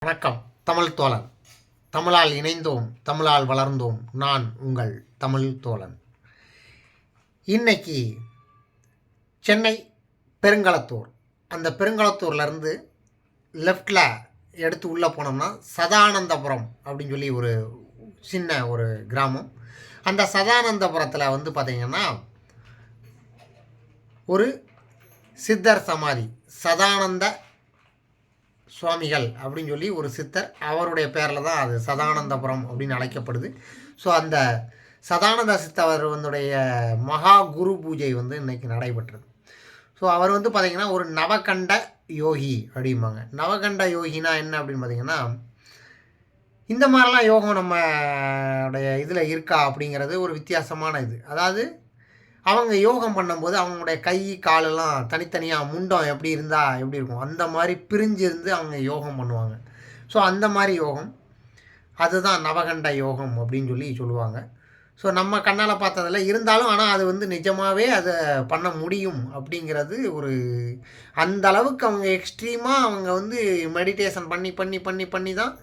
வணக்கம். தமிழ் தோழன். தமிழால் இணைந்தோம், தமிழால் வளர்ந்தோம். நான் உங்கள் தமிழ் தோழன். இன்னைக்கு சென்னை பெருங்களத்தூர், அந்த பெருங்களத்தூர்லேருந்து லெஃப்டில் எடுத்து உள்ளே போனோம்னா சதானந்தபுரம் அப்படின்னு சொல்லி ஒரு சின்ன ஒரு கிராமம். அந்த சதானந்தபுரத்தில் பார்த்திங்கன்னா ஒரு சித்தர் சமாதி, சதானந்த சுவாமிகள் அப்படின்னு சொல்லி ஒரு சித்தர், அவருடைய பேரில் தான் அது சதானந்தபுரம் அப்படின்னு அழைக்கப்படுது. ஸோ அந்த சதானந்த சித்தர் மகா குரு பூஜை இன்றைக்கி நடைபெற்றது. ஸோ அவர் பார்த்திங்கன்னா ஒரு நவகண்ட யோகி அப்படிம்பாங்க. நவகண்ட யோகினா என்ன அப்படின்னு பார்த்திங்கன்னா, இந்த மாதிரிலாம் யோகம் நம்மளுடைய இதில் இருக்கா அப்படிங்கிறது ஒரு வித்தியாசமான இது. அதாவது அவங்க யோகம் பண்ணும்போது அவங்களுடைய கை காலெல்லாம் தனித்தனியாக முண்டம் எப்படி இருந்தால் எப்படி இருக்கும் அந்த மாதிரி பிரிஞ்சு இருந்து அவங்க யோகம் பண்ணுவாங்க. ஸோ அந்த மாதிரி யோகம் அதுதான் நவகண்ட யோகம் அப்படின்னு சொல்லி சொல்லுவாங்க. ஸோ நம்ம கண்ணால் பார்த்ததில் இருந்தாலும் ஆனால் அது நிஜமாகவே அதை பண்ண முடியும் அப்படிங்கிறது ஒரு அந்த அளவுக்கு அவங்க எக்ஸ்ட்ரீமாக அவங்க மெடிடேஷன் பண்ணி பண்ணி பண்ணி பண்ணி தான்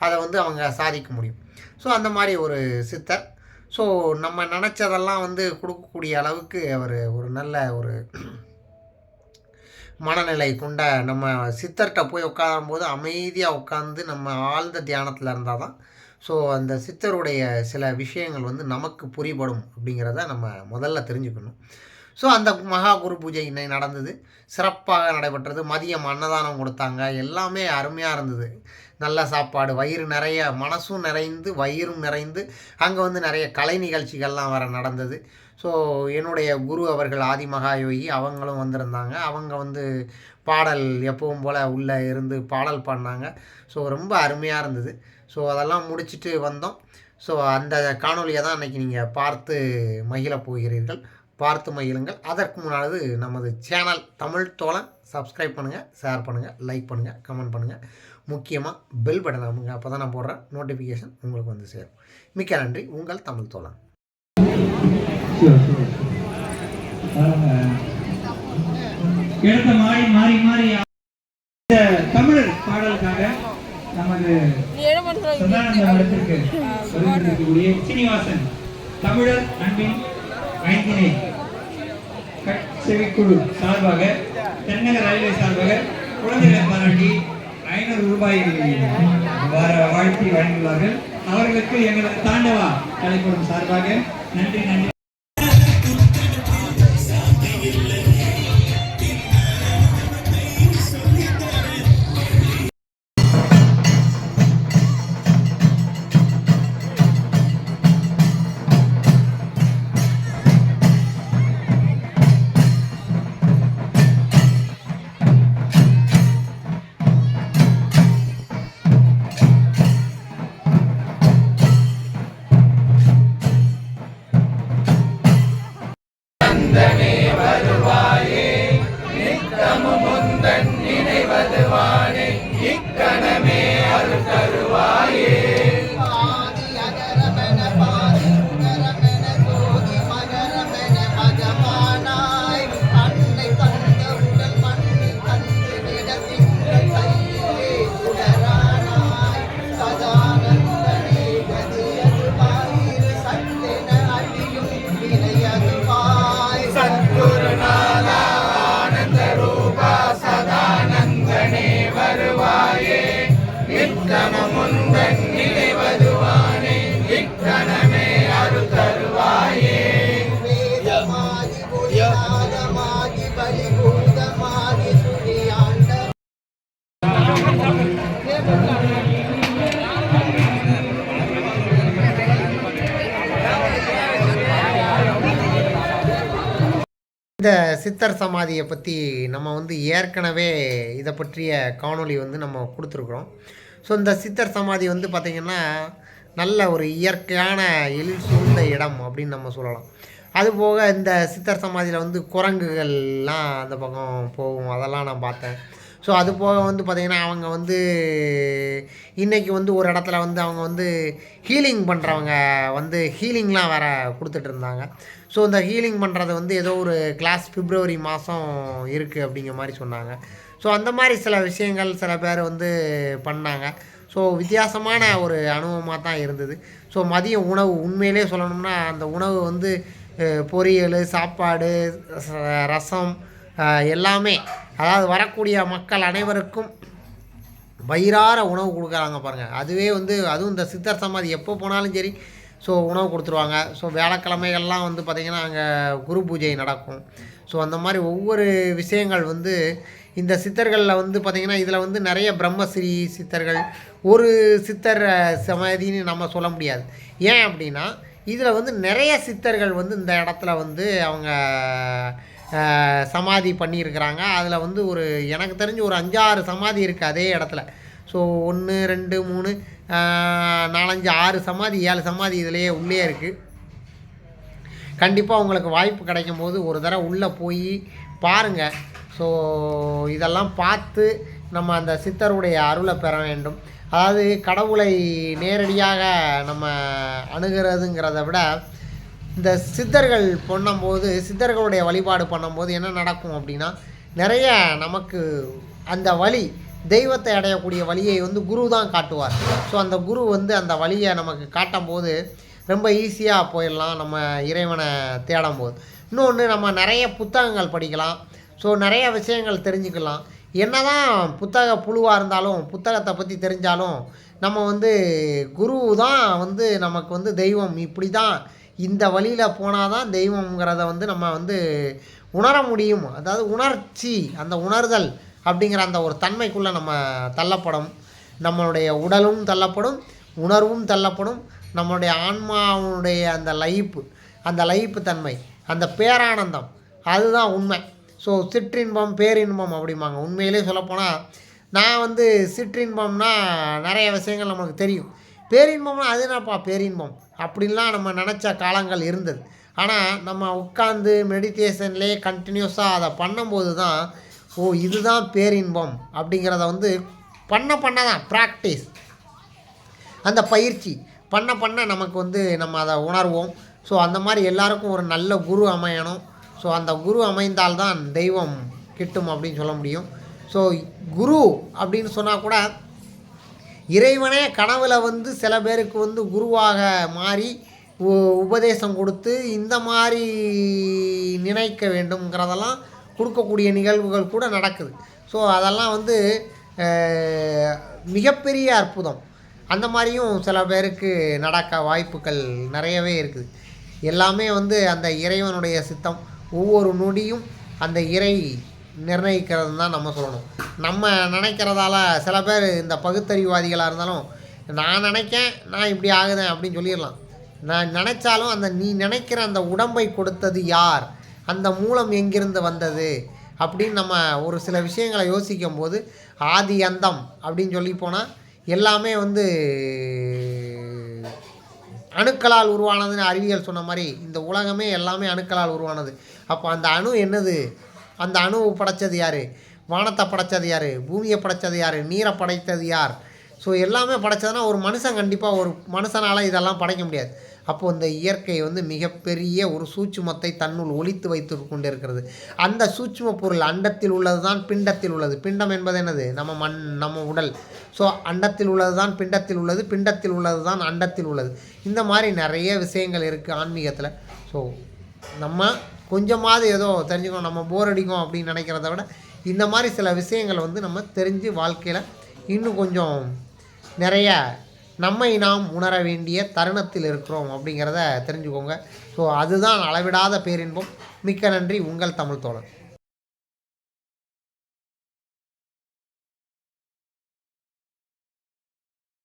அதை அவங்க சாதிக்க முடியும். ஸோ அந்த மாதிரி ஒரு சித்தர். ஸோ நம்ம நினச்சதெல்லாம் கொடுக்கக்கூடிய அளவுக்கு அவர் ஒரு நல்ல ஒரு மனநிலை கொண்ட நம்ம சித்தர்கிட்ட போய் உட்காரும்போது அமைதியாக உட்காந்து நம்ம ஆழ்ந்த தியானத்தில் இருந்தால் தான் ஸோ அந்த சித்தருடைய சில விஷயங்கள் நமக்கு புரிபடும் அப்படிங்கிறத நம்ம முதல்ல தெரிஞ்சுக்கணும். ஸோ அந்த மகா குரு பூஜை இன்னைக்கு நடந்தது, சிறப்பாக நடைபெற்றது. மதியம் அன்னதானம் கொடுத்தாங்க, எல்லாமே அருமையாக இருந்தது. நல்ல சாப்பாடு, வயிறு நிறைய, மனசும் நிறைந்து வயிறும் நிறைந்து. அங்கே நிறைய கலை நிகழ்ச்சிகள்லாம் வர நடந்தது. ஸோ என்னுடைய குரு அவர்கள் ஆதிமகா யோகி அவங்களும் வந்திருந்தாங்க. அவங்க பாடல் எப்பவும் போல் உள்ளே இருந்து பாடல் பாடினாங்க. ஸோ ரொம்ப அருமையாக இருந்தது. ஸோ அதெல்லாம் முடிச்சுட்டு வந்தோம். ஸோ அந்த காணொலியை தான் அன்றைக்கி நீங்கள் பார்த்து மகிழ போகிறீர்கள். பார்த்து மகிழுங்கள். அதற்கு முன்னாடி நமது சேனல் தமிழ் தோழன் சப்ஸ்கிரைப் பண்ணுங்கள், ஷேர் பண்ணுங்கள், லைக் பண்ணுங்கள், கமெண்ட் பண்ணுங்கள். முக்கியமாக பெல் பட்டன் அமுங்க. அப்போ தான் நான் போடுற நோட்டிஃபிகேஷன் உங்களுக்கு சேரும். மிக்க நன்றி. உங்கள் தமிழ் தோழன். தமிழ் பாடலுக்காக நமது சீனிவாசன் தமிழர் அன்பின் ஐந்தினை செவிக்குழு சார்பாக, தென்னக ரயில்வே சார்பாக குழந்தைகளை பாராட்டி 500 ரூபாய் வாழ்த்தி வழங்கியுள்ளார்கள். அவர்களுக்கு எங்களது தாண்டவா கலைக்கூடம் சார்பாக நன்றி நன்றி. வருவாயே நித்தமும் முந்தன் நினைவதுவானே இக்கணமே அருள் தருவாயே. இக்கணமுந்தன் நினைவதுவானே இக்கணமே அருள் தருவாயே. வேதமாகி புரியாதமாகி பலிபூதமாகி சுழியாண்ட இந்த சித்தர் சமாதியை பற்றி நம்ம ஏற்கனவே இதை பற்றிய காணொளி நம்ம கொடுத்துருக்குறோம். ஸோ இந்த சித்தர் சமாதி பார்த்திங்கன்னா நல்ல ஒரு இயற்கையான எழில் சூழ்ந்த இடம் அப்படின்னு நம்ம சொல்லலாம். அதுபோக இந்த சித்தர் சமாதியில் குரங்குகள்லாம் அந்த பக்கம் போகும், அதெல்லாம் நான் பார்த்தேன். ஸோ அது போக பார்த்திங்கன்னா அவங்க இன்றைக்கி ஒரு இடத்துல அவங்க ஹீலிங் பண்ணுறவங்க ஹீலிங்லாம் வேறு கொடுத்துட்டு இருந்தாங்க. ஸோ இந்த ஹீலிங் பண்ணுறது ஏதோ ஒரு கிளாஸ் பிப்ரவரி மாதம் இருக்குது அப்படிங்கிற மாதிரி சொன்னாங்க. ஸோ அந்த மாதிரி சில விஷயங்கள் சில பேர் பண்ணாங்க. ஸோ வித்தியாசமான ஒரு அனுபவமாக தான் இருந்தது. ஸோ மதிய உணவு உண்மையிலே சொல்லணும்னா அந்த உணவு வந்து பொரியல், சாப்பாடு, ரசம் எல்லாமே, அதாவது வரக்கூடிய மக்கள் அனைவருக்கும் வயிறார உணவு கொடுக்குறாங்க பாருங்கள். அதுவே வந்து அதுவும் இந்த சித்தர் சமாதி எப்போ போனாலும் சரி ஸோ உணவு கொடுத்துருவாங்க. ஸோ வியாழக்கிழமைகள்லாம் வந்து பார்த்திங்கன்னா அங்கே குரு பூஜை நடக்கும். ஸோ அந்த மாதிரி ஒவ்வொரு விஷயங்கள் வந்து இந்த சித்தர்களில் வந்து பார்த்திங்கன்னா இதில் வந்து நிறைய பிரம்மஸ்ரீ சித்தர்கள், ஒரு சித்தர் சமாதின்னு நம்ம சொல்ல முடியாது. ஏன் அப்படின்னா இதில் வந்து நிறைய சித்தர்கள் வந்து இந்த இடத்துல வந்து அவங்க சமாதி பண்ணியிருக்கிறாங்க. அதில் வந்து ஒரு எனக்கு தெரிஞ்சு ஒரு 5-6 சமாதி இருக்குது அதே இடத்துல. ஸோ 1 2 3 4 5 6 சமாதி 7 சமாதி இதிலேயே உள்ளே இருக்குது. கண்டிப்பாக உங்களுக்கு வாய்ப்பு கிடைக்கும் போது ஒரு தடவை உள்ளே போய் பாருங்கள். ஸோ இதெல்லாம் பார்த்து நம்ம அந்த சித்தருடைய அருளை பெற வேண்டும். அதாவது கடவுளை நேரடியாக நம்ம அணுகிறதுங்கிறத விட இந்த சித்தர்கள் பண்ணும்போது, சித்தர்களுடைய வழிபாடு பண்ணும்போது என்ன நடக்கும் அப்படின்னா நிறைய நமக்கு அந்த வழி, தெய்வத்தை அடையக்கூடிய வழியை வந்து குரு தான் காட்டுவார். ஸோ அந்த குரு வந்து அந்த வழியை நமக்கு காட்டும் போது ரொம்ப ஈஸியாக போயிடலாம் நம்ம இறைவனை தேடும் போது. இன்னொன்று, நம்ம நிறைய புத்தகங்கள் படிக்கலாம். ஸோ நிறைய விஷயங்கள் தெரிஞ்சுக்கலாம். என்ன தான் புத்தக புழுவாக இருந்தாலும், புத்தகத்தை பற்றி தெரிஞ்சாலும், நம்ம வந்து குரு தான் வந்து நமக்கு வந்து தெய்வம், இப்படி தான் இந்த வழியில் போனால் தான் தெய்வங்கிறத வந்து நம்ம வந்து உணர முடியும். அதாவது உணர்ச்சி, அந்த உணர்தல் அப்படிங்கிற அந்த ஒரு தன்மைக்குள்ளே நம்ம தள்ளப்படும். நம்மளுடைய உடலும் தள்ளப்படும், உணர்வும் தள்ளப்படும். நம்மளுடைய ஆன்மாவுடைய அந்த லயிப்பு தன்மை, அந்த பேரானந்தம், அதுதான் உண்மை. ஸோ சிற்றின்பம் பேரின்பம் அப்படிம்பாங்க. உண்மையிலே சொல்லப்போனால் நான் வந்து சிற்றின்பம்னா நிறைய விஷயங்கள் நமக்கு தெரியும். பேரின்பம்னா அது என்னப்பா பேரின்பம் அப்படின்லாம் நம்ம நினச்ச காலங்கள் இருந்தது. ஆனால் நம்ம உட்காந்து மெடிடேஷன்லேயே கண்டினியூஸாக அதை பண்ணும்போது தான் இதுதான் பேரின்பம் அப்படிங்கிறத வந்து பண்ண தான் ப்ராக்டிஸ், அந்த பயிற்சி பண்ண நமக்கு வந்து நம்ம அதை உணர்வோம். ஸோ அந்த மாதிரி எல்லாருக்கும் ஒரு நல்ல குரு அமையணும். ஸோ அந்த குரு அமைந்தால்தான் தெய்வம் கிட்டும் அப்படின்னு சொல்ல முடியும். ஸோ குரு அப்படின்னு சொன்னால் கூட இறைவனே கனவுல வந்து சில பேருக்கு வந்து குருவாக மாறி உபதேசம் கொடுத்து இந்த மாதிரி நினைக்க வேண்டும்ங்கிறதெல்லாம் கொடுக்கக்கூடிய நிகழ்வுகள் கூட நடக்குது. ஸோ அதெல்லாம் வந்து மிகப்பெரிய அற்புதம். அந்த மாதிரியும் சில பேருக்கு நடக்க வாய்ப்புகள் நிறையவே இருக்குது. எல்லாமே வந்து அந்த இறைவனுடைய சித்தம். ஒவ்வொரு நொடியும் அந்த இறை நிர்ணயிக்கிறது தான் நம்ம சொல்லணும். நம்ம நினைக்கிறதால சில பேர் இந்த பகுத்தறிவாதிகளாக இருந்தாலும் நான் நினைக்கேன், நான் இப்படி ஆகுதேன் அப்படின்னு சொல்லிடலாம். நான் நினச்சாலும் அந்த நீ நினைக்கிற அந்த உடம்பை கொடுத்தது யார், அந்த மூலம் எங்கிருந்து வந்தது அப்படின்னு நம்ம ஒரு சில விஷயங்களை யோசிக்கும் போது ஆதி அந்தம் அப்படின்னு சொல்லி போனால் எல்லாமே வந்து அணுக்களால் உருவானதுன்னு அறிவியல் சொன்ன மாதிரி இந்த உலகமே எல்லாமே அணுக்களால் உருவானது. அப்போ அந்த அணு என்னது, அந்த அணுவை படைத்தது யார், வானத்தை படைத்தது யார், பூமியை படைத்தது யார், நீரை படைத்தது யார். ஸோ எல்லாமே படைத்ததுன்னா ஒரு மனுஷன் கண்டிப்பாக ஒரு மனுஷனால் இதெல்லாம் படைக்க முடியாது. அப்போது இந்த இயற்கை வந்து மிகப்பெரிய ஒரு சூட்சுமத்தை தன்னுள் ஒளித்து வைத்து கொண்டு இருக்கிறது. அந்த சூட்சும பொருள் அண்டத்தில் உள்ளது தான் பிண்டத்தில் உள்ளது. பிண்டம் என்பது என்னது, நம்ம உடல். ஸோ அண்டத்தில் உள்ளது தான் பிண்டத்தில் உள்ளது, பிண்டத்தில் உள்ளது தான் அண்டத்தில் உள்ளது. இந்த மாதிரி நிறைய விஷயங்கள் இருக்குது ஆன்மீகத்தில். ஸோ நம்ம கொஞ்சமாவது ஏதோ தெரிஞ்சுக்கணும், நம்ம போர் அடிக்கும் அப்படின்னு நினைக்கிறத விட இந்த மாதிரி சில விஷயங்கள் வந்து நம்ம தெரிஞ்சு வாழ்க்கையில் இன்னும் கொஞ்சம் நிறைய நம்மை நாம் உணர வேண்டிய தருணத்தில் இருக்கிறோம் அப்படிங்கிறத தெரிஞ்சுக்கோங்க. ஸோ அதுதான் அளவிடாத பேரின்பம். மிக்க நன்றி. உங்கள் தமிழ் தோழன்.